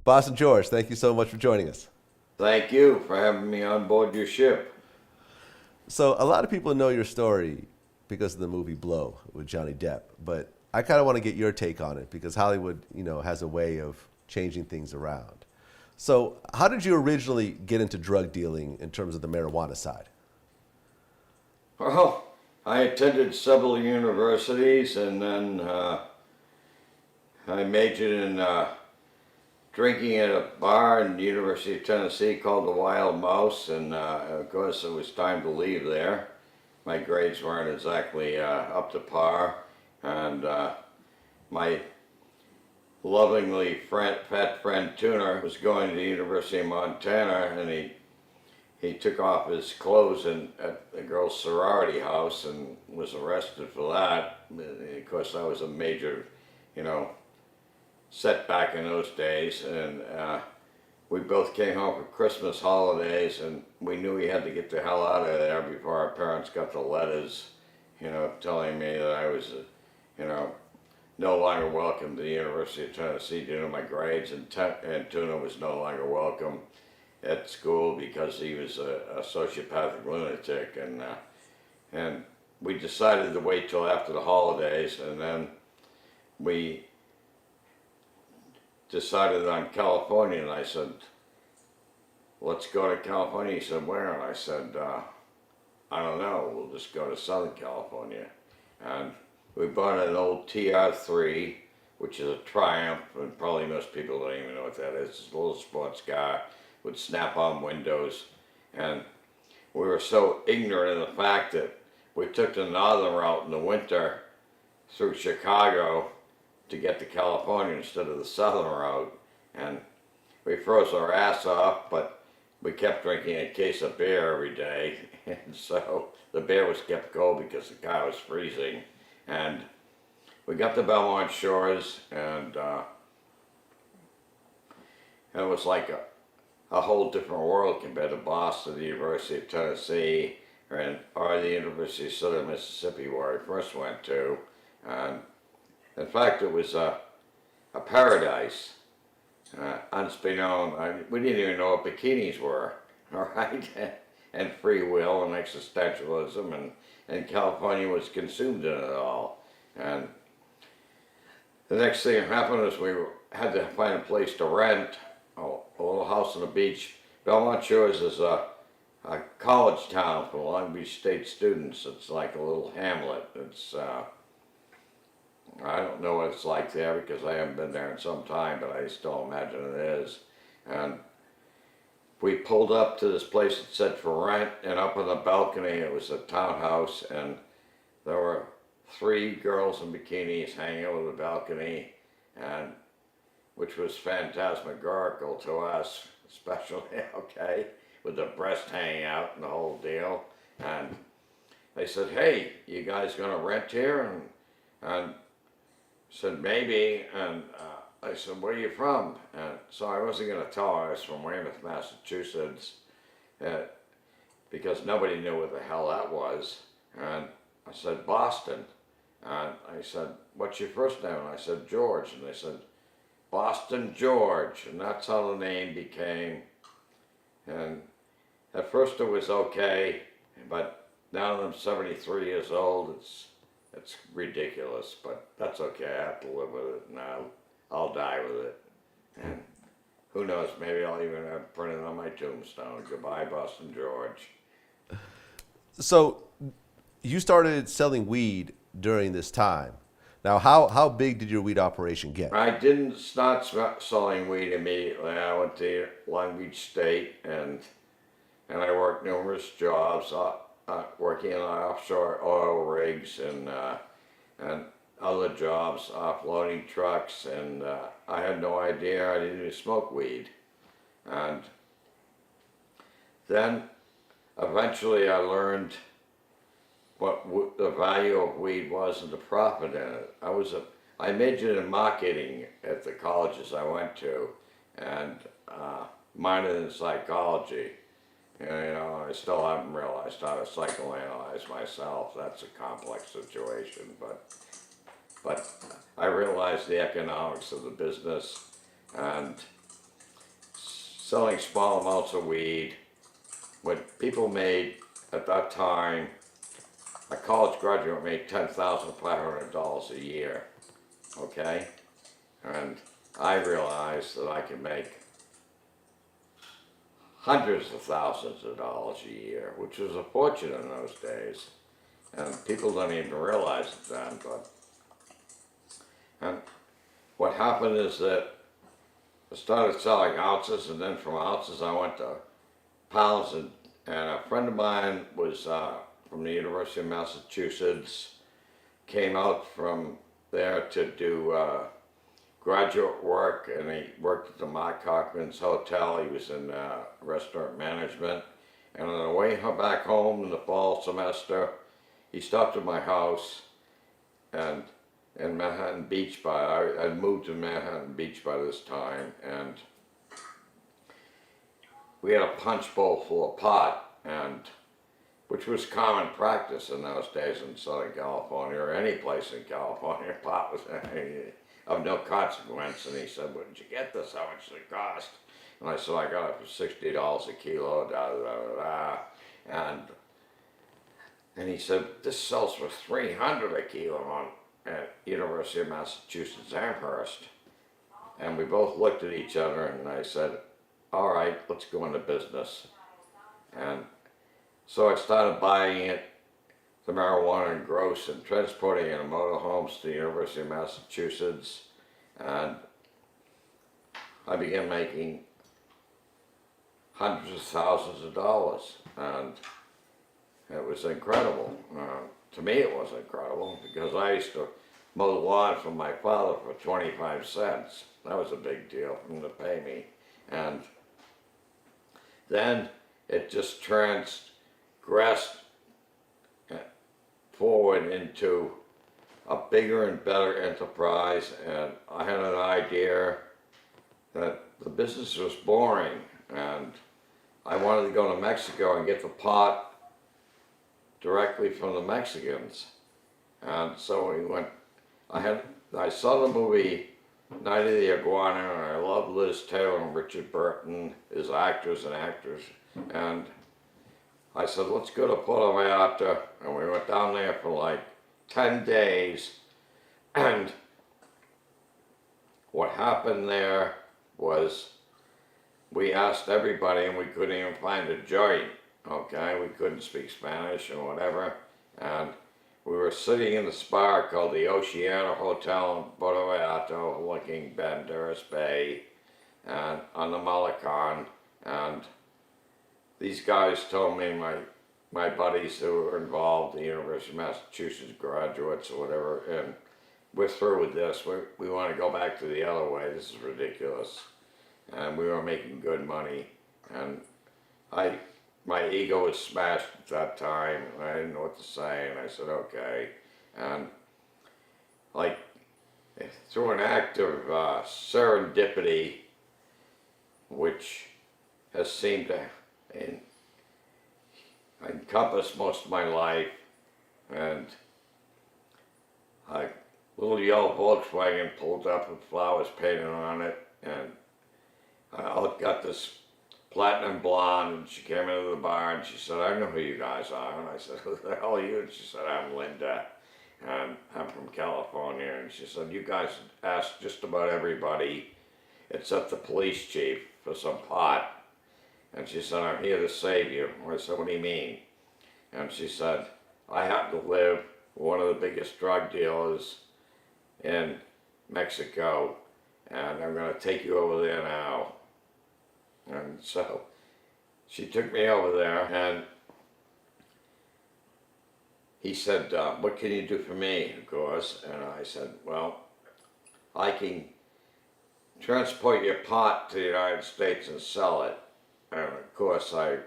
Boston George, thank you so much for joining us. Thank you for having me on board your ship. So, a lot of people know your story because of the movie Blow with Johnny Depp, but I kind of want to get your take on it because Hollywood, has a way of changing things around. So, how did you originally get into drug dealing in terms of the marijuana side? Well, I attended several universities and then I majored in drinking at a bar in the University of Tennessee called the Wild Mouse, and of course it was time to leave there. My grades weren't exactly up to par, and my lovingly fat friend Tuner was going to the University of Montana, and he took off his clothes at the girls' sorority house and was arrested for that. Of course, that was a major, you know, setback in those days. And we both came home for Christmas holidays, and we knew we had to get the hell out of there before our parents got the letters, telling me that I was, you know, no longer welcome to the University of Tennessee due to my grades, and Tuna was no longer welcome at school because he was a sociopathic lunatic, and we decided to wait till after the holidays, and then we decided on California, and I said, let's go to California. He said, where? And I said, I don't know, we'll just go to Southern California. And we bought an old TR3, which is a Triumph, and probably most people don't even know what that is. It's a little sports car with snap-on windows, and we were so ignorant of the fact that we took the northern route in the winter through Chicago to get to California instead of the southern route, and we froze our ass off, but we kept drinking a case of beer every day, and so the beer was kept cold because the car was freezing, and we got to Belmont Shores, and it was like a whole different world compared to Boston, the University of Tennessee, or the University of Southern Mississippi, where I first went to. And in fact, it was a paradise. Unbeknown, we didn't even know what bikinis were, all right? And free will and existentialism, and California was consumed in it all. And the next thing that happened is had to find a place to rent. A little house on the beach. Belmont Shores is a college town for Long Beach State students. It's like a little hamlet. It's I don't know what it's like there because I haven't been there in some time, but I still imagine it is. And we pulled up to this place that said for rent, and up on the balcony it was a townhouse, and there were 3 girls in bikinis hanging over the balcony, and which was phantasmagorical to us, especially, okay, with the breast hanging out and the whole deal. And they said, hey, you guys gonna rent here? And said, maybe. And I said, where are you from? And so I wasn't gonna tell her I was from Weymouth, Massachusetts, because nobody knew what the hell that was. And I said, Boston. And I said, what's your first name? And I said, George. And they said, Boston George, and that's how the name became. And at first it was okay, but now that I'm 73 years old, it's ridiculous, but that's okay. I have to live with it, and I'll die with it. And who knows, maybe I'll even have it printed on my tombstone, goodbye Boston George. So, you started selling weed during this time. Now, how big did your weed operation get? I didn't start selling weed immediately. I went to Long Beach State, and I worked numerous jobs, working on offshore oil rigs and other jobs, offloading trucks, and I had no idea I didn't even smoke weed. And then eventually I learned what the value of weed was and the profit in it. I majored in marketing at the colleges I went to, and minored in psychology. And, I still haven't realized how to psychoanalyze myself. That's a complex situation, but I realized the economics of the business, and selling small amounts of weed. What people made at that time, a college graduate made $10,500 a year, okay? And I realized that I could make hundreds of thousands of dollars a year, which was a fortune in those days. And people don't even realize it then, and what happened is that I started selling ounces, and then from ounces I went to pounds, and a friend of mine was from the University of Massachusetts, came out from there to do graduate work, and he worked at the Mark Cochran's Hotel. He was in restaurant management, and on the way back home in the fall semester, he stopped at my house, and in Manhattan Beach I moved to Manhattan Beach by this time, and we had a punch bowl full of pot, and which was common practice in those days in Southern California, or any place in California. Pot was of no consequence. And he said, "Where did you get this? How much did it cost?" And I said, "I got it for $60 a kilo, da da da da." And he said, "This sells for $300 a kilo at University of Massachusetts Amherst." And we both looked at each other, and I said, "All right, let's go into business." And so I started buying it, the marijuana in gross, and transporting it in motorhomes to the University of Massachusetts. And I began making hundreds of thousands of dollars. And it was incredible. To me it was incredible, because I used to mow the lawn for my father for 25 cents. That was a big deal for him to pay me. And then it just transgressed forward into a bigger and better enterprise, and I had an idea that the business was boring, and I wanted to go to Mexico and get the pot directly from the Mexicans. And so we went, I saw the movie Night of the Iguana, and I loved Liz Taylor and Richard Burton as actors and actors. And I said, let's go to Puerto Vallarta, and we went down there for like 10 days. And what happened there was we asked everybody, and we couldn't even find a joint, okay? We couldn't speak Spanish or whatever. And we were sitting in the spa called the Oceana Hotel in Puerto Vallarta, looking Banderas Bay and on the Malecon. And these guys told me, my buddies who were involved, the University of Massachusetts graduates or whatever, and we're through with this. We want to go back to the other way. This is ridiculous. And we were making good money. And my ego was smashed at that time. I didn't know what to say, and I said, okay. And like, through an act of serendipity, which has seemed to encompass most of my life, and a little yellow Volkswagen pulled up with flowers painted on it, and I got this platinum blonde, and she came into the bar and she said, I know who you guys are. And I said, who the hell are you? And she said, I'm Linda, and I'm from California. And she said, you guys asked just about everybody except the police chief for some pot. And she said, I'm here to save you. I said, what do you mean? And she said, I happen to live with one of the biggest drug dealers in Mexico, and I'm going to take you over there now. And so she took me over there, and he said, what can you do for me, of course? And I said, well, I can transport your pot to the United States and sell it. And of course, I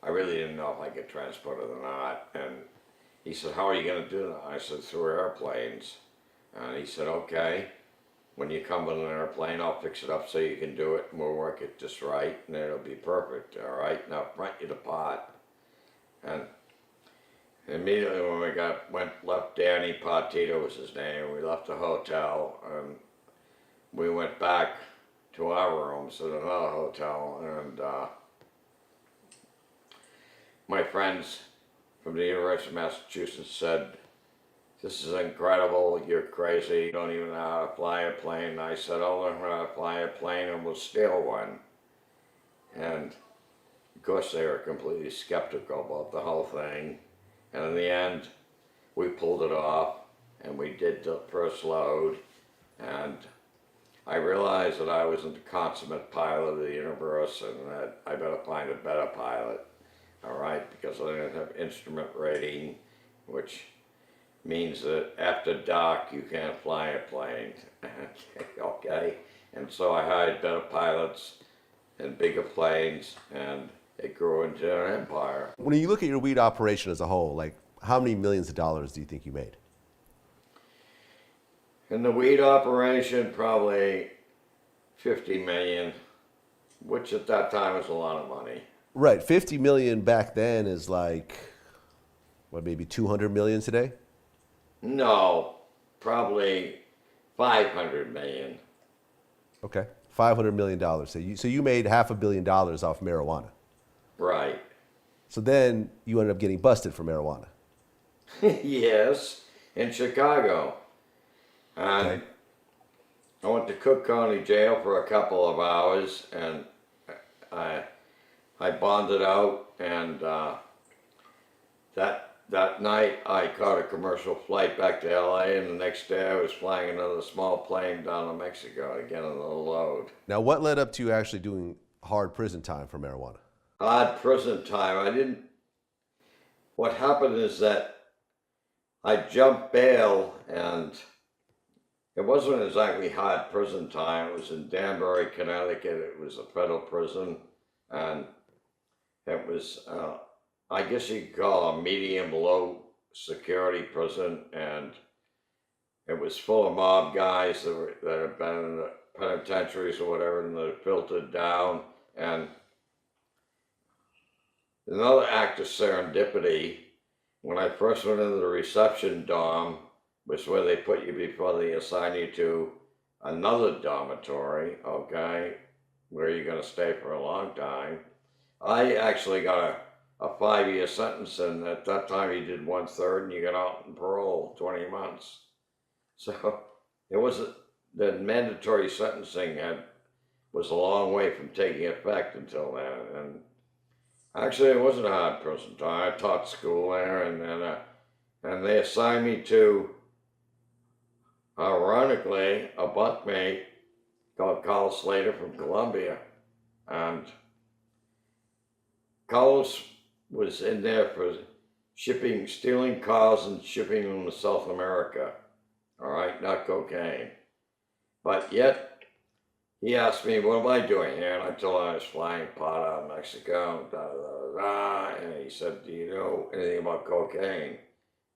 really didn't know if I could transport it or not. And he said, how are you going to do that? I said, through airplanes. And he said, okay. When you come with an airplane, I'll fix it up so you can do it, and we'll work it just right, and it'll be perfect, all right? Now, front you the pot. And immediately when we left Danny Partito was his name, we left the hotel, and we went back to our rooms at another hotel, and my friends from the University of Massachusetts said, "This is incredible, you're crazy, you don't even know how to fly a plane." And I said, "I'll learn how to fly a plane and we'll steal one." And of course they were completely skeptical about the whole thing. And in the end, we pulled it off and we did the first load. And I realized that I wasn't the consummate pilot of the universe and that I better find a better pilot, all right? Because I didn't have instrument rating, which means that after dark you can't fly a plane, okay? And so I hired better pilots and bigger planes, and it grew into an empire. When you look at your weed operation as a whole, like how many millions of dollars do you think you made? In the weed operation, probably 50 million, which at that time was a lot of money. Right, 50 million back then is like, what, maybe 200 million today? No, probably 500 million. Okay, $500 million. So you made $500 million off marijuana. Right. So then you ended up getting busted for marijuana. Yes, in Chicago. And Okay. I went to Cook County Jail for a couple of hours, and I bonded out, and that night I caught a commercial flight back to LA, and the next day I was flying another small plane down to Mexico to get another load. Now, what led up to you actually doing hard prison time for marijuana? Odd prison time. What happened is that I jumped bail, and it wasn't exactly hard prison time. It was in Danbury, Connecticut. It was a federal prison, and it was, I guess you could call it a medium low security prison, and it was full of mob guys that had been in the penitentiaries or whatever, and they filtered down. And another act of serendipity, when I first went into the reception dorm, was where they put you before they assign you to another dormitory, okay, where you're going to stay for a long time. I actually got a 5-year sentence, and at that time you did 1/3 and you got out on parole, 20 months. So it wasn't, the mandatory sentencing was a long way from taking effect until then. And actually it wasn't a hard prison time. I taught school there, and they assigned me to, ironically, a bunkmate called Carl Slater from Columbia. And Carlos was in there for stealing cars and shipping them to South America. All right, not cocaine. But yet, he asked me, "What am I doing here?" And I told him I was flying pot out of Mexico, da, da, da, da. And he said, "Do you know anything about cocaine?"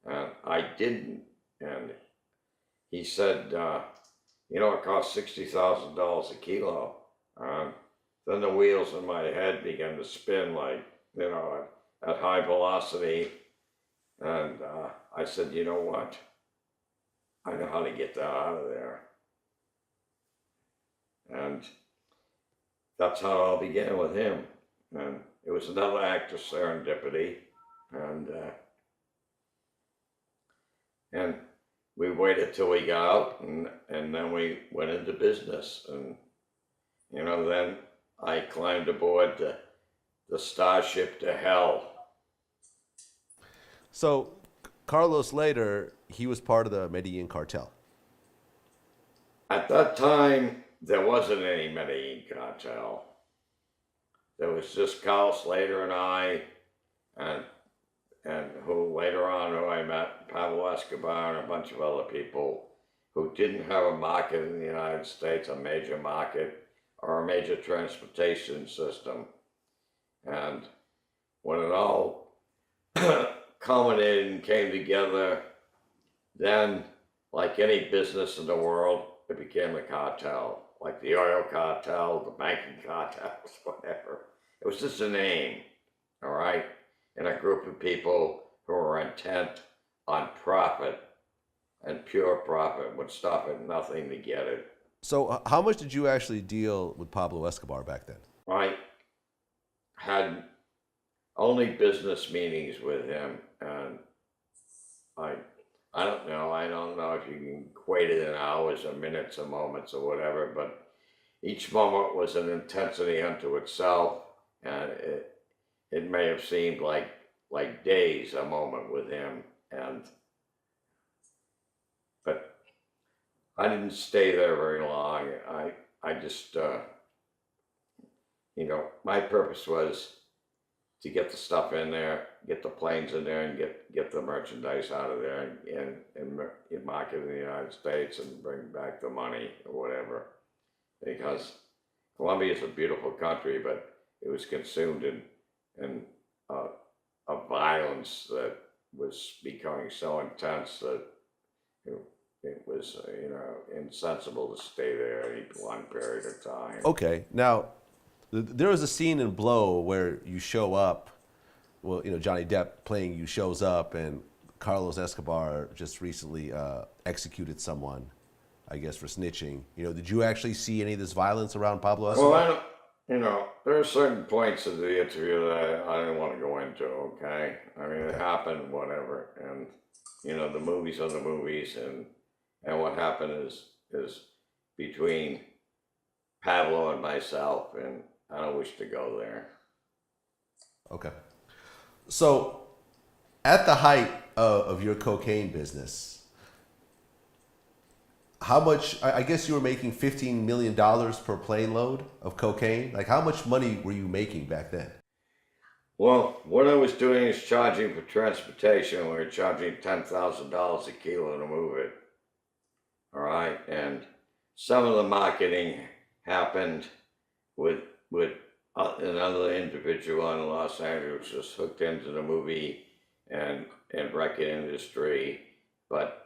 And I didn't. And he said, "It costs $60,000 a kilo." Then the wheels in my head began to spin like, at high velocity. And I said, "You know what? I know how to get that out of there." And that's how it all began with him. And it was another act of serendipity. And we waited till we got out, and then we went into business. And, then I climbed aboard the starship to hell. So Carlos Slater, he was part of the Medellin cartel. At that time, there wasn't any Medellin cartel. There was just Carl Slater and I, and who later on I met, Pablo Escobar and a bunch of other people who didn't have a market in the United States, a major market, or a major transportation system. And when it all culminated and came together, then, like any business in the world, it became a cartel, like the oil cartel, the banking cartels, whatever. It was just a name, all right? And a group of people who were intent on profit, and pure profit, would stop at nothing to get it. So how much did you actually deal with Pablo Escobar back then? I had only business meetings with him, and I I don't know. I don't know if you can equate it in hours or minutes or moments or whatever, but each moment was an intensity unto itself, and it may have seemed like days a moment with him, and but I didn't stay there very long. I just my purpose was to get the stuff in there, get the planes in there, and get the merchandise out of there, and market in the United States and bring back the money or whatever. Because Colombia is a beautiful country, but it was consumed in a violence that was becoming so intense that it, it was insensible to stay there any long period of time. Okay, now there was a scene in Blow where you show up. Well, Johnny Depp playing you shows up, and Carlos Escobar just recently executed someone, I guess, for snitching. Did you actually see any of this violence around Pablo Escobar? Well, there are certain points of the interview that I didn't want to go into, okay? I mean, it happened, whatever, and, the movies are the movies, and what happened is between Pablo and myself, and I don't wish to go there. Okay. So, at the height of your cocaine business, how much, I guess you were making $15 million per plane load of cocaine? Like, how much money were you making back then? Well, what I was doing is charging for transportation. We were charging $10,000 a kilo to move it. All right. And some of the marketing happened with another individual in Los Angeles just hooked into the movie and record industry. But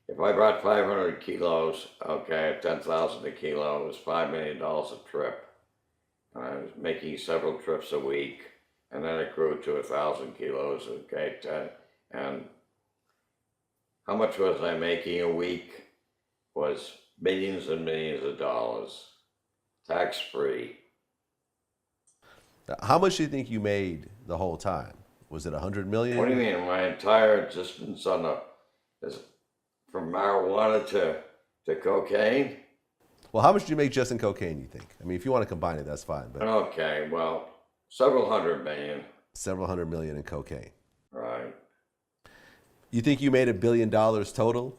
if I brought 500 kilos, okay, at 10,000 a kilo, it was $5 million a trip. And I was making several trips a week, and then it grew to 1,000 kilos, okay, and how much was I making a week? Was millions and millions of dollars, tax-free. How much do you think you made the whole time? Was it 100 million? What do you mean? My entire existence from marijuana to cocaine? Well, how much did you make just in cocaine, you think? I mean, if you want to combine it, that's fine. But okay, well, several hundred million. Several hundred million in cocaine. Right. You think you made $1 billion total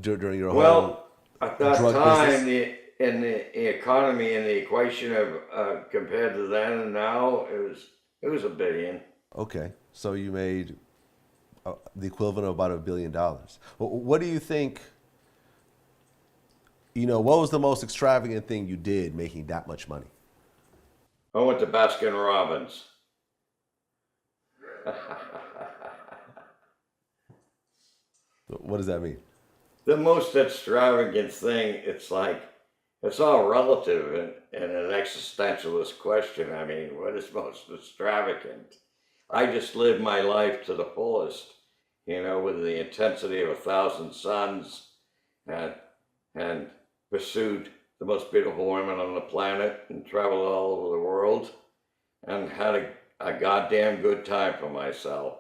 during your whole at that drug time, business? in the economy and the equation of compared to then and now, it was $1 billion. Okay, so you made the equivalent of about $1 billion. What do you think? What was the most extravagant thing you did making that much money? I went to Baskin Robbins. What does that mean? The most extravagant thing, it's all relative and an existentialist question. I mean, what is most extravagant? I just lived my life to the fullest, with the intensity of 1,000 suns, and pursued the most beautiful women on the planet and traveled all over the world and had a goddamn good time for myself.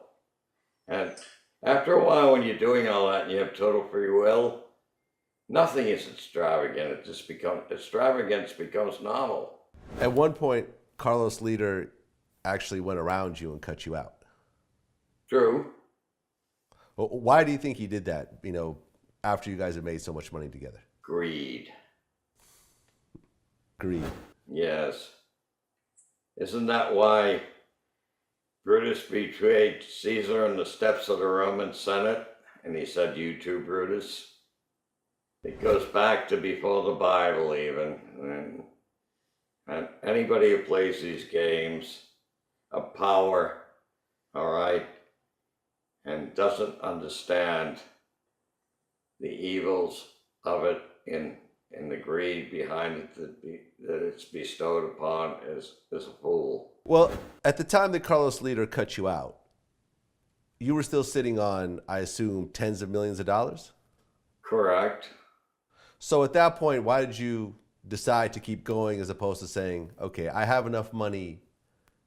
And after a while, when you're doing all that and you have total free will, nothing is extravagant. Extravagance becomes normal. At one point, Carlos Leader actually went around you and cut you out. True. Well, why do you think he did that, after you guys had made so much money together? Greed. Greed. Yes. Isn't that why Brutus betrayed Caesar in the steps of the Roman Senate? And he said, "You too, Brutus." It goes back to before the Bible even. And anybody who plays these games of power, all right, and doesn't understand the evils of it in the greed behind it that it's bestowed upon is a fool. Well, at the time that Carlos Leader cut you out, you were still sitting on, I assume, tens of millions of dollars? Correct. So at that point, why did you decide to keep going as opposed to saying, okay, I have enough money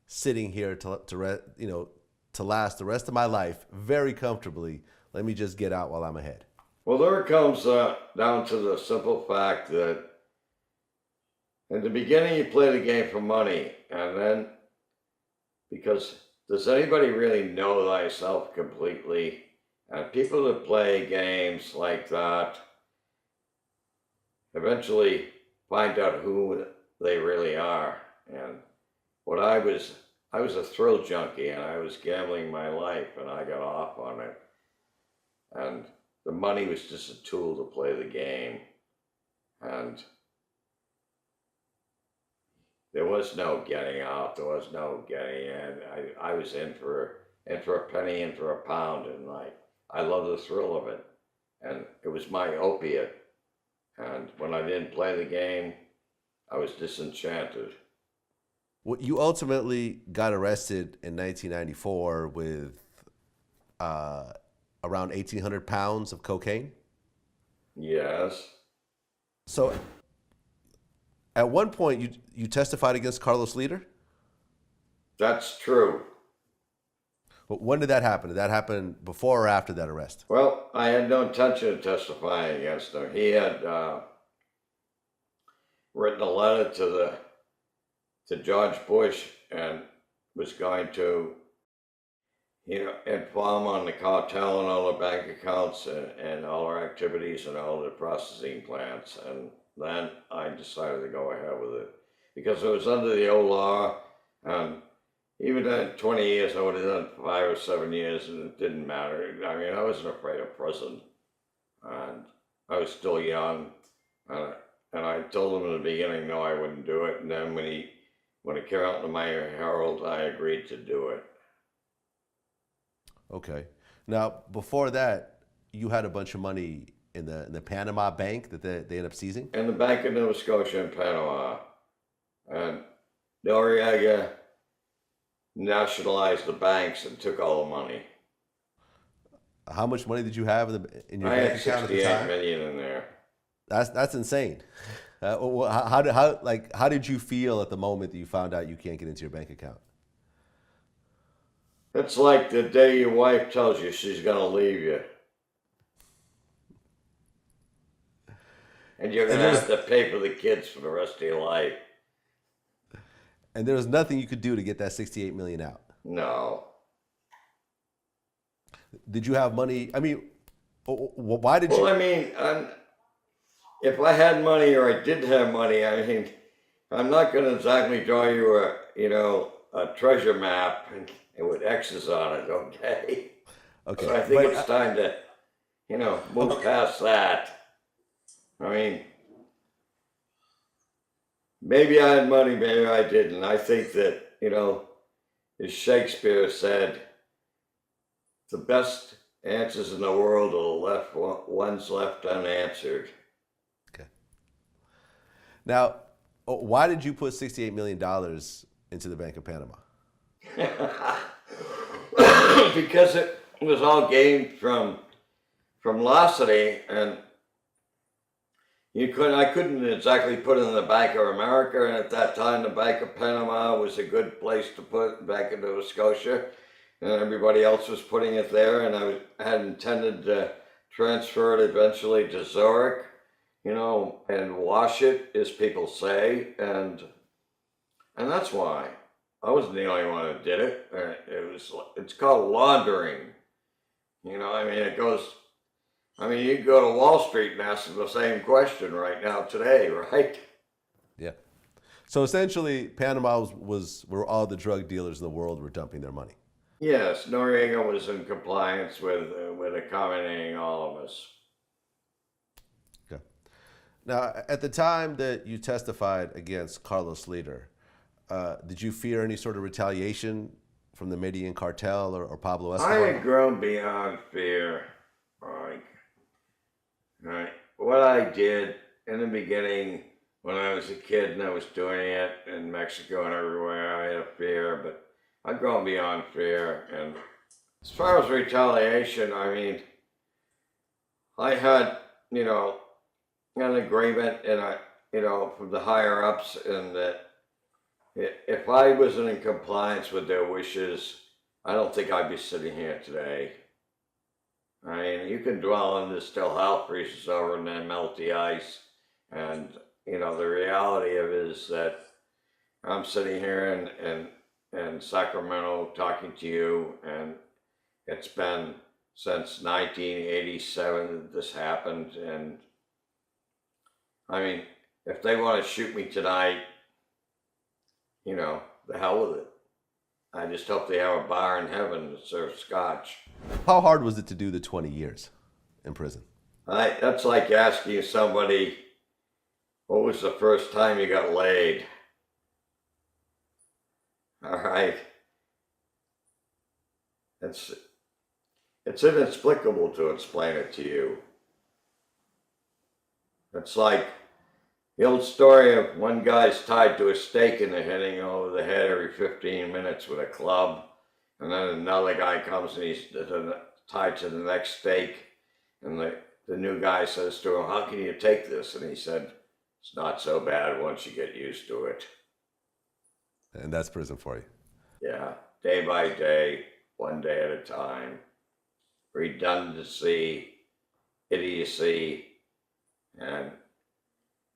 sitting here to last the rest of my life very comfortably. Let me just get out while I'm ahead. Well, there it comes down to the simple fact that in the beginning you play the game for money, and then because does anybody really know thyself completely? And people that play games like that eventually find out who they really are. And what I was a thrill junkie, and I was gambling my life, and I got off on it. And the money was just a tool to play the game. And there was no getting out, there was no getting in. I was in for a penny, in for a pound, and I love the thrill of it. And it was my opiate. And when I didn't play the game, I was disenchanted. Well, you ultimately got arrested in 1994 with around 1,800 pounds of cocaine. Yes. So at one point, you testified against Carlos Leader? That's true. But when did that happen? Did that happen before or after that arrest? Well, I had no intention of testifying against him. He had written a letter to George Bush and was going to, inform on the cartel and all the bank accounts and all our activities and all the processing plants. And then I decided to go ahead with it because it was under the old law. And even at 20 years, I would have done 5 or 7 years, and it didn't matter. I mean, I wasn't afraid of prison, and I was still young. And I told him in the beginning, no, I wouldn't do it. And then when it came out in the Miami Herald, I agreed to do it. Okay. Now, before that, you had a bunch of money in the Panama bank that they ended up seizing? In the Bank of Nova Scotia in Panama. And Noriega nationalized the banks and took all the money. How much money did you have in your I bank had account at the time? 68 million in there. That's insane. How did you feel at the moment that you found out you can't get into your bank account? It's like the day your wife tells you she's going to leave you. And you're going to have to pay for the kids for the rest of your life. And there was nothing you could do to get that 68 million out. No. Did you have money? I mean, why did you? Well, I mean, if I had money or I did have money, I mean, I'm not going to exactly draw you a treasure map and with X's on it, okay? Okay. So I think it's time to, move past that. I mean, maybe I had money, maybe I didn't. I think that, as Shakespeare said, the best answers in the world are the ones left unanswered. Okay. Now, why did you put $68 million into the Bank of Panama? Because it was all gained from Losity, and I couldn't exactly put it in the Bank of America, and at that time the Bank of Panama was a good place to put back into Nova Scotia, and everybody else was putting it there, and I had intended to transfer it eventually to Zurich, and wash it, as people say, and that's why. I wasn't the only one who did it. It's called laundering. You can go to Wall Street and ask them the same question right now today, right? Yeah. So essentially, Panama was where all the drug dealers in the world were dumping their money. Yes, Noriega was in compliance with accommodating all of us. Okay. Now, at the time that you testified against Carlos Leader, did you fear any sort of retaliation from the Medellin Cartel or Pablo Escobar? I had grown beyond fear. What I did in the beginning when I was a kid and I was doing it in Mexico and everywhere, I had a fear, but I've grown beyond fear. And as far as retaliation, I mean, I had, an agreement and from the higher ups, and that if I wasn't in compliance with their wishes, I don't think I'd be sitting here today. I mean, you can dwell on this till hell freezes over and then melt the ice. And, the reality of it is that I'm sitting here in Sacramento talking to you, and it's been since 1987 that this happened. And I mean, if they want to shoot me tonight, the hell with it. I just hope they have a bar in heaven that serves scotch. How hard was it to do the 20 years in prison? That's like asking somebody, what was the first time you got laid? All right. It's inexplicable to explain it to you. It's like the old story of one guy's tied to a stake and they're hitting over the head every 15 minutes with a club. And then another guy comes and he's tied to the next stake. And the new guy says to him, how can you take this? And he said, it's not so bad once you get used to it. And that's prison for you. Yeah, day by day, one day at a time. Redundancy, idiocy, and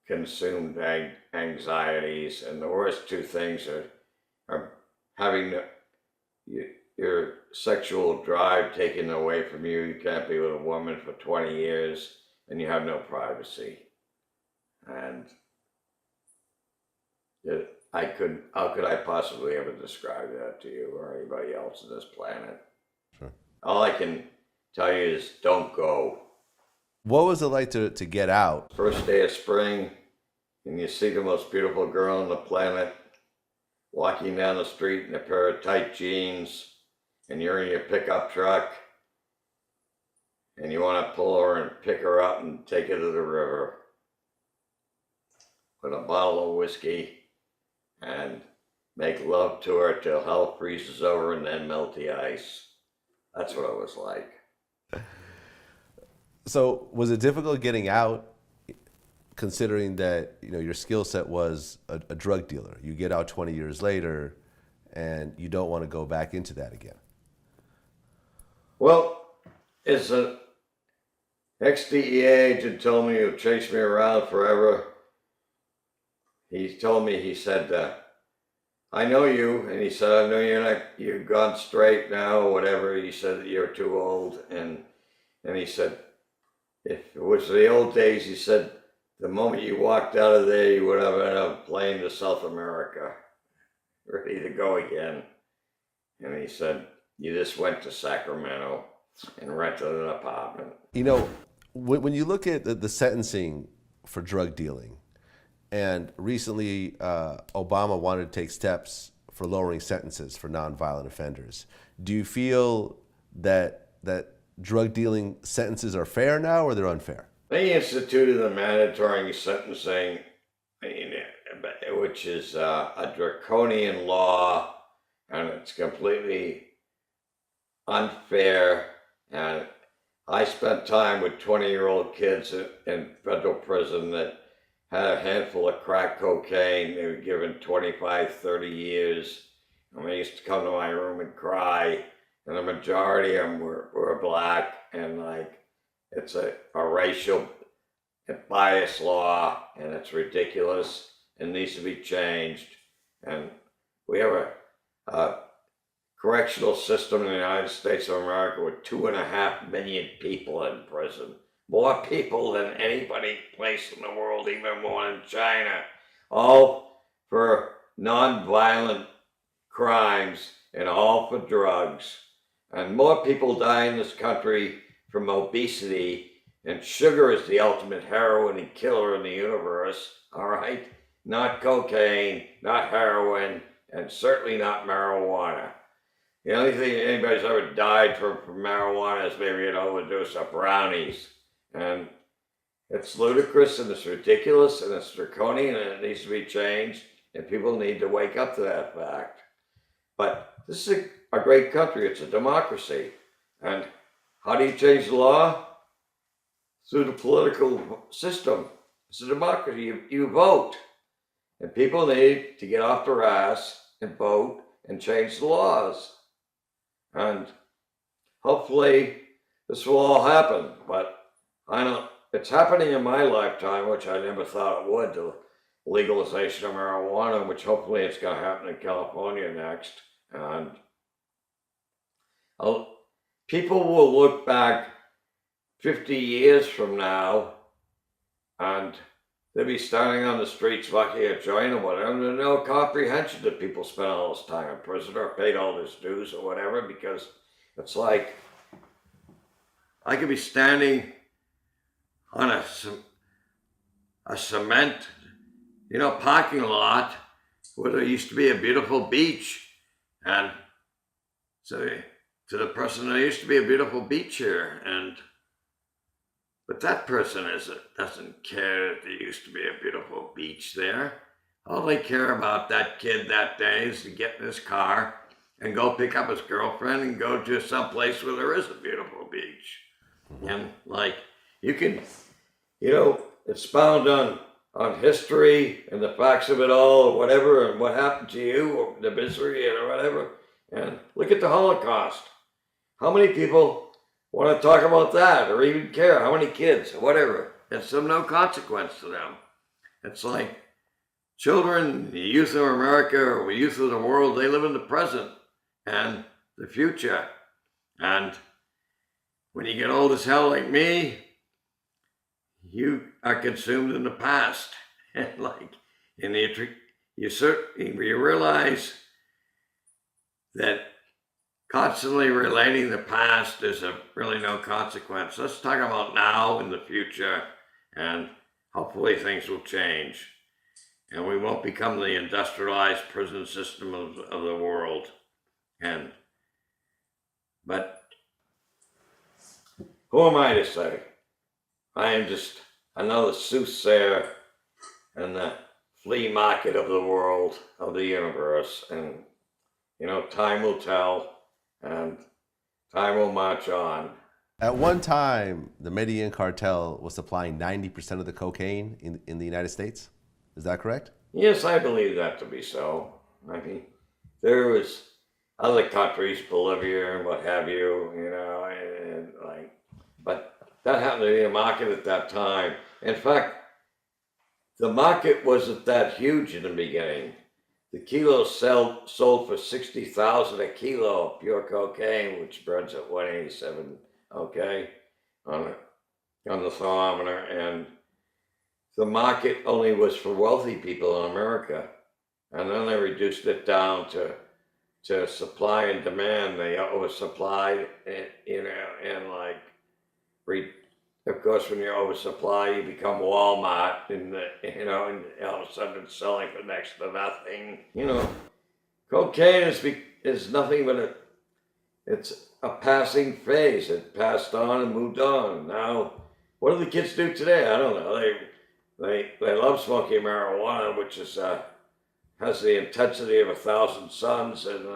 consumed anxieties. And the worst two things are having your sexual drive taken away from you. You can't be with a woman for 20 years and you have no privacy. And how could I possibly ever describe that to you or anybody else on this planet? Sure. All I can tell you is don't go. What was it like to get out? First day of spring, and you see the most beautiful girl on the planet walking down the street in a pair of tight jeans, and you're in your pickup truck, and you want to pull her and pick her up and take her to the river with a bottle of whiskey and make love to her till hell freezes over and then melt the ice. That's what it was like. So was it difficult getting out, considering that your skill set was a drug dealer? You get out 20 years later, and you don't want to go back into that again. Well, it's an ex-DEA agent told me who chased me around forever. He told me, he said, I know you, and he said, I know you've gone straight now, or whatever. He said that you're too old, and he said, if it was the old days, he said, the moment you walked out of there, you would have been on a plane to South America, ready to go again. And he said, you just went to Sacramento and rented an apartment. When you look at the sentencing for drug dealing, and recently Obama wanted to take steps for lowering sentences for nonviolent offenders, do you feel that drug dealing sentences are fair now, or they're unfair? They instituted the mandatory sentencing, which is a draconian law, and it's completely unfair. And I spent time with 20-year-old kids in federal prison that had a handful of crack cocaine. They were given 25, 30 years. And they used to come to my room and cry. And the majority of them were black, and it's a racial bias law, and it's ridiculous and needs to be changed. And we have a correctional system in the United States of America with 2.5 million people in prison. More people than anybody place in the world, even more than China. All for non-violent crimes and all for drugs. And more people die in this country from obesity, and sugar is the ultimate heroin and killer in the universe, all right? Not cocaine, not heroin, and certainly not marijuana. The only thing anybody's ever died from marijuana is maybe an overdose of brownies. And it's ludicrous, and it's ridiculous, and it's draconian, and it needs to be changed, and people need to wake up to that fact. But this is a great country. It's a democracy. And how do you change the law? Through the political system. It's a democracy. You vote. And people need to get off their ass and vote and change the laws. And hopefully this will all happen. But I know it's happening in my lifetime, which I never thought it would, the legalization of marijuana, which hopefully it's going to happen in California next. And people will look back 50 years from now and they'll be standing on the streets lucky a joint or whatever, and there's no comprehension that people spent all this time in prison or paid all this dues or whatever, because it's like I could be standing on a cement, parking lot where there used to be a beautiful beach, and so to the person, there used to be a beautiful beach here, but that person doesn't care that there used to be a beautiful beach there. All they care about that kid that day is to get in his car and go pick up his girlfriend and go to some place where there is a beautiful beach. And you can, it's found on history and the facts of it all or whatever and what happened to you or the misery or whatever. And look at the Holocaust. How many people want to talk about that or even care? How many kids or whatever? It's of no consequence to them. It's like children, the youth of America or the youth of the world, they live in the present and the future. And when you get old as hell like me, you are consumed in the past. And you realize that constantly relating the past is really no consequence. Let's talk about now and the future, and hopefully things will change. And we won't become the industrialized prison system of the world. But who am I to say? I am just another soothsayer in the flea market of the world, of the universe. And, time will tell, and time will march on. At one time, the Medellin cartel was supplying 90% of the cocaine in the United States. Is that correct? Yes, I believe that to be so. I mean, there was other countries, Bolivia and what have you, but that happened to be a market at that time. In fact, the market wasn't that huge in the beginning. The kilo sold for $60,000 a kilo of pure cocaine, which burns at 187, okay, on the thermometer. And the market only was for wealthy people in America. And then they reduced it down to supply and demand. They oversupplied, of course, when you oversupply, you become Walmart, and all of a sudden it's selling for next to nothing. Cocaine is nothing but it's a passing phase. It passed on and moved on. Now, what do the kids do today? I don't know. They love smoking marijuana, which has the intensity of 1,000 suns and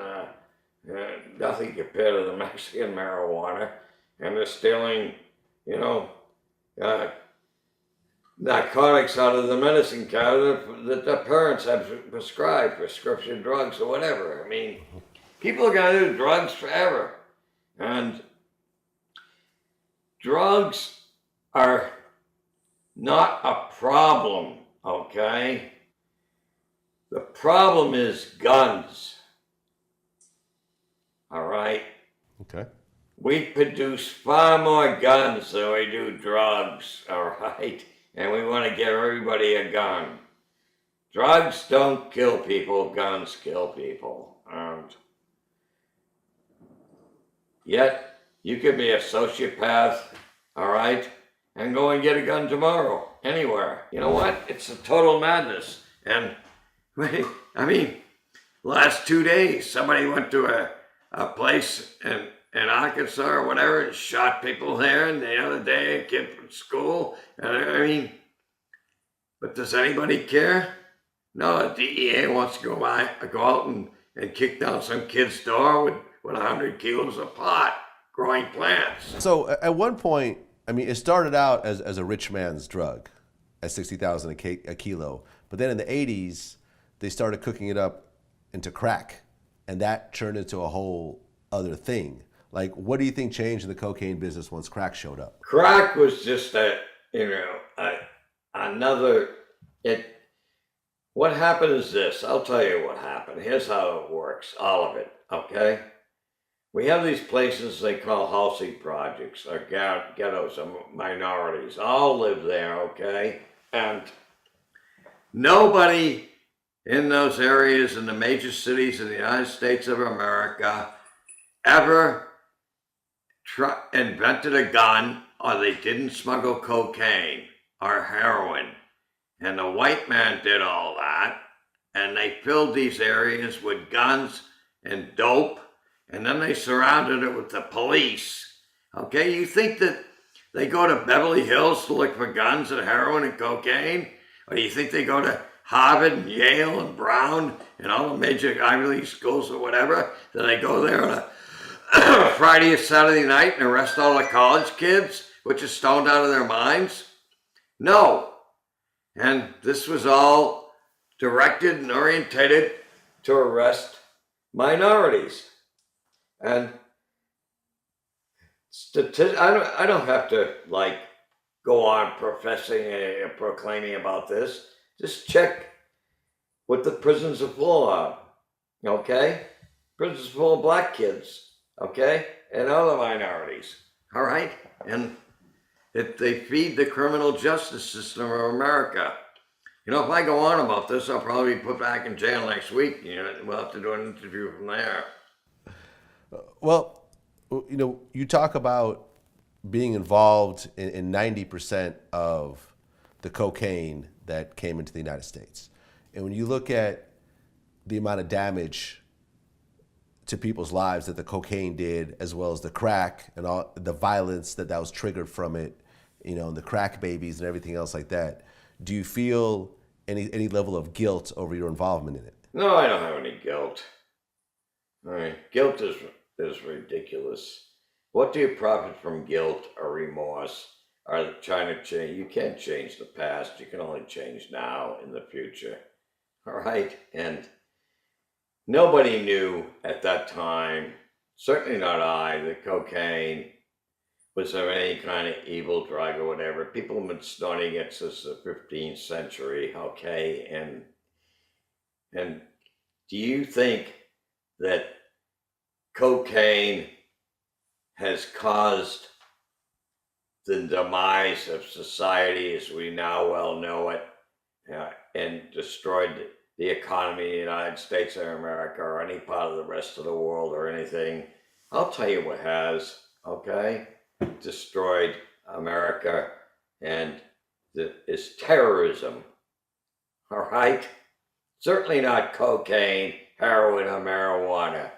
nothing compared to the Mexican marijuana. And they're stealing, narcotics out of the medicine cabinet that their parents have prescribed, prescription drugs or whatever. I mean, people are going to do drugs forever. And drugs are not a problem, okay? The problem is guns, all right? Okay. We produce far more guns than we do drugs, all right? And we want to give everybody a gun. Drugs don't kill people, guns kill people. And yet, you could be a sociopath, all right, and go and get a gun tomorrow, anywhere. You know what? It's a total madness. And, last 2 days, somebody went to a place in Arkansas or whatever and shot people there, and the other day a kid from school. But does anybody care? No, the DEA wants to go out and kick down some kid's door with 100 kilos of pot growing plants. So at one point, it started out as a rich man's drug. at 60,000 a kilo. But then in the 80s, they started cooking it up into crack, and that turned into a whole other thing. Like, what do you think changed in the cocaine business once crack showed up? Crack was just another. What happened is this. I'll tell you what happened. Here's how it works. All of it. Okay. We have these places they call housing projects or ghettos or minorities. All live there. Okay, and nobody in those areas in the major cities of the United States of America ever invented a gun, or they didn't smuggle cocaine or heroin. And the white man did all that, and they filled these areas with guns and dope, and then they surrounded it with the police. Okay, you think that they go to Beverly Hills to look for guns and heroin and cocaine? Or do you think they go to Harvard and Yale and Brown and all the major Ivy League schools or whatever? Do they go there on a Friday or Saturday night and arrest all the college kids, which are stoned out of their minds? No. And this was all directed and orientated to arrest minorities. And I don't have to like go on professing and proclaiming about this. Just check what the prisons are full of, okay? Prisons full of black kids, okay? And other minorities, all right? And they feed the criminal justice system of America. You know, if I go on about this, I'll probably be put back in jail next week. You know, we'll have to do an interview from there. Well, you know, you talk about being involved in 90% of the cocaine that came into the United States. And when you look at the amount of damage to people's lives that the cocaine did, as well as the crack and all the violence that was triggered from it, you know, and the crack babies and everything else like that, do you feel any level of guilt over your involvement in it? No, I don't have any guilt. All right, guilt is ridiculous. What do you profit from guilt or remorse or trying to change? You can't change the past. You can only change now in the future. All right, and nobody knew at that time, certainly not I, that cocaine was there any kind of evil drug or whatever. People have been snorting it since the 15th century, okay? And do you think that cocaine has caused the demise of society as we now well know it, and destroyed the economy of the United States of America or any part of the rest of the world or anything? I'll tell you what has, okay? Destroyed America, and is terrorism. All right? Certainly not cocaine, heroin, or marijuana.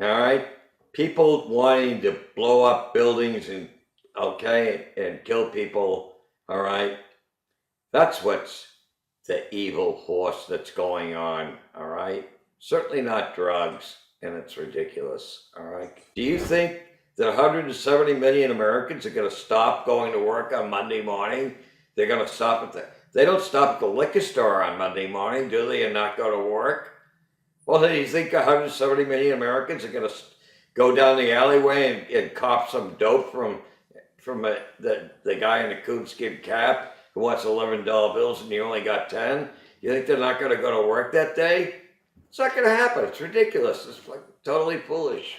All right? People wanting to blow up buildings and kill people. All right? That's what's the evil horse that's going on. All right? Certainly not drugs, and it's ridiculous. All right? Do you think that 170 million Americans are going to stop going to work on Monday morning? They're going to stop they don't stop at the liquor store on Monday morning, do they, and not go to work? Well, then you think 170 million Americans are going to go down the alleyway and cop some dope from the guy in the coonskin cap who wants $11 bills and you only got 10? You think they're not going to go to work that day? It's not going to happen. It's ridiculous. It's like totally foolish.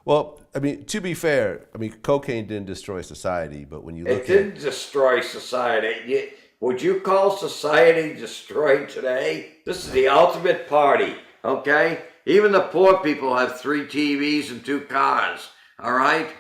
Well, I mean, to be fair, I mean, cocaine didn't destroy society, but when you look It didn't destroy society. Would you call society destroyed today? This is the ultimate party, okay? Even the poor people have 3 TVs and 2 cars, all right?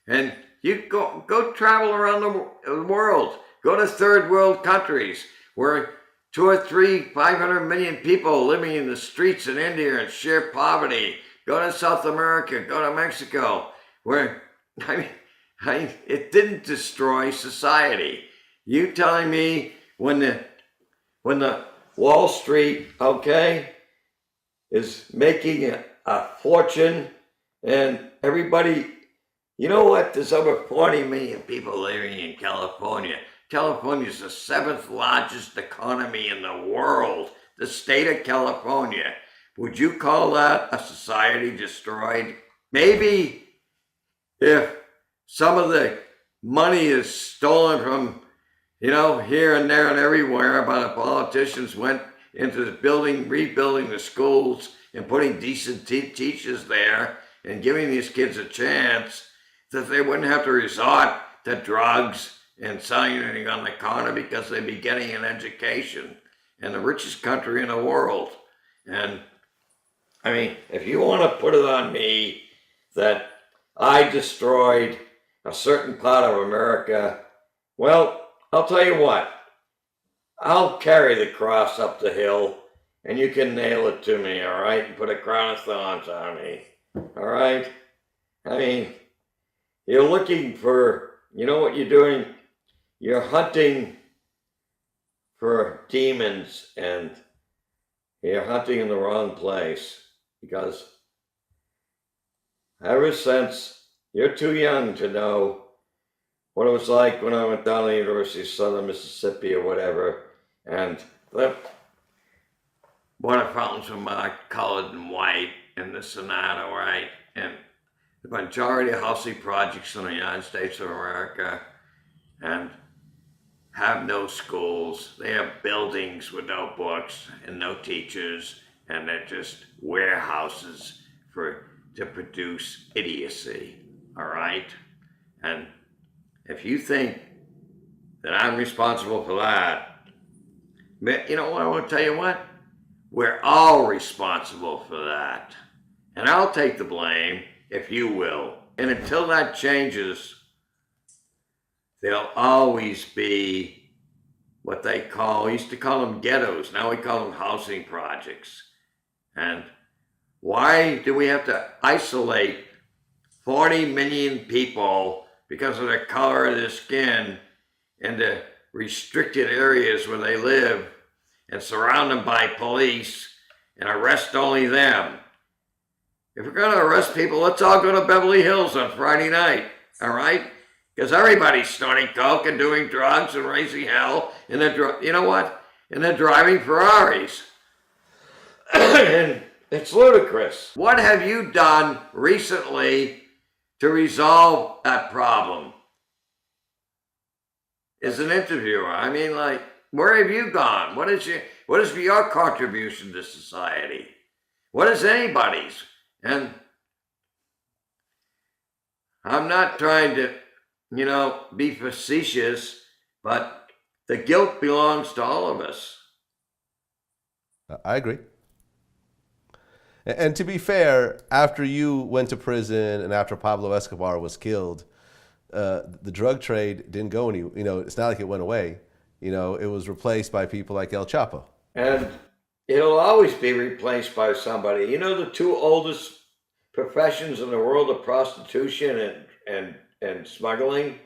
And you go travel around the world. Go to third world countries where 2 or 3, 500 million people living in the streets in India in sheer poverty. Go to South America, go to Mexico, where, it didn't destroy society. You telling me when the Wall Street, okay, is making a fortune and everybody, you know what, there's over 40 million people living in California. California is the 7th largest economy in the world. The state of California. Would you call that a society destroyed? Maybe if some of the money is stolen from, here and there and everywhere, but the politicians went into the rebuilding the schools and putting decent teachers there and giving these kids a chance, that they wouldn't have to resort to drugs and selling anything on the corner because they'd be getting an education in the richest country in the world. And I mean, if you want to put it on me that I destroyed a certain part of America, well, I'll tell you what, I'll carry the cross up the hill and you can nail it to me, all right? And put a crown of thorns on me, all right? I mean, you're looking for, you know what you're doing? You're hunting for demons and you're hunting in the wrong place, because ever since you're too young to know what it was like when I went down to the University of Southern Mississippi or whatever, and the water fountains were marked colored and white and this and that, all right? And the majority of housing projects in the United States of America and have no schools. They have buildings with no books and no teachers, and they're just warehouses to produce idiocy, all right? And if you think that I'm responsible for that, you know what, I want to tell you what? We're all responsible for that. And I'll take the blame, if you will. And until that changes, there'll always be what they used to call them ghettos. Now we call them housing projects. And why do we have to isolate 40 million people because of the color of their skin into restricted areas where they live and surround them by police and arrest only them? If we're going to arrest people, let's all go to Beverly Hills on Friday night, all right? Because everybody's snorting coke and doing drugs and raising hell, and you know what? And they're driving Ferraris. And it's ludicrous. What have you done recently to resolve that problem? As an interviewer, I mean, like, where have you gone? What is your contribution to society? What is anybody's? And I'm not trying to, be facetious, but the guilt belongs to all of us. I agree. And to be fair, after you went to prison and after Pablo Escobar was killed, the drug trade didn't go any, it's not like it went away. It was replaced by people like El Chapo. And it'll always be replaced by somebody. The two oldest professions in the world are prostitution and smuggling.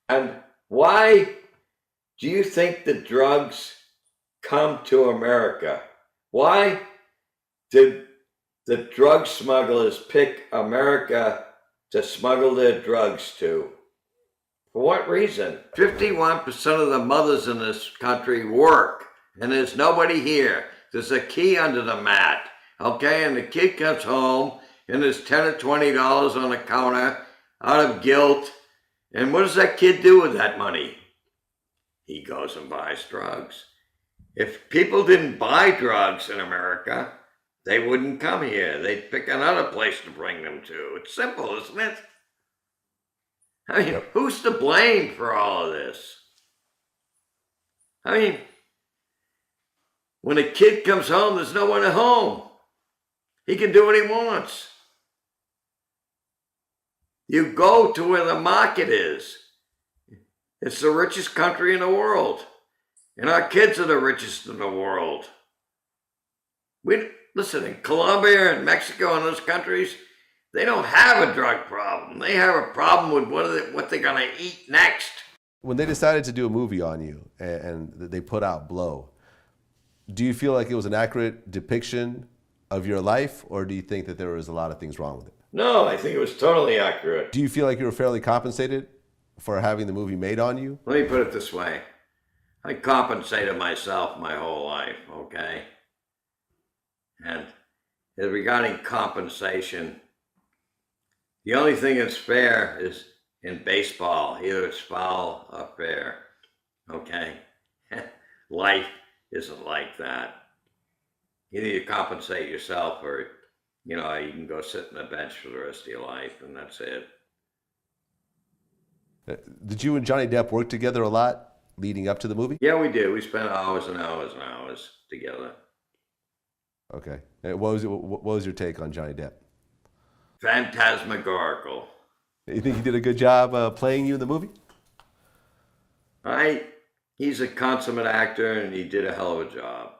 And why do you think the drugs come to America? Why did the drug smugglers pick America to smuggle their drugs to? For what reason? 51% of the mothers in this country work, and there's nobody here. There's a key under the mat, okay? And the kid comes home, and there's $10 or $20 on the counter out of guilt. And what does that kid do with that money? He goes and buys drugs. If people didn't buy drugs in America, they wouldn't come here. They'd pick another place to bring them to. It's simple, isn't it? I mean, who's to blame for all of this? I mean, when a kid comes home, there's no one at home. He can do what he wants. You go to where the market is. It's the richest country in the world. And our kids are the richest in the world. Listen, in Colombia and Mexico and those countries, they don't have a drug problem. They have a problem with what they're going to eat next. When they decided to do a movie on you and they put out Blow, do you feel like it was an accurate depiction of your life, or do you think that there was a lot of things wrong with it? No, I think it was totally accurate. Do you feel like you were fairly compensated for having the movie made on you? Let me put it this way. I compensated myself my whole life, okay? And regarding compensation, the only thing that's fair is in baseball. Either it's foul or fair, okay? Life isn't like that. Either you compensate yourself or, you can go sit on the bench for the rest of your life, and that's it. Did you and Johnny Depp work together a lot leading up to the movie? Yeah, we did. We spent hours and hours and hours together. Okay. And what was your take on Johnny Depp? Phantasmagorical. You think he did a good job playing you in the movie? He's a consummate actor, and he did a hell of a job.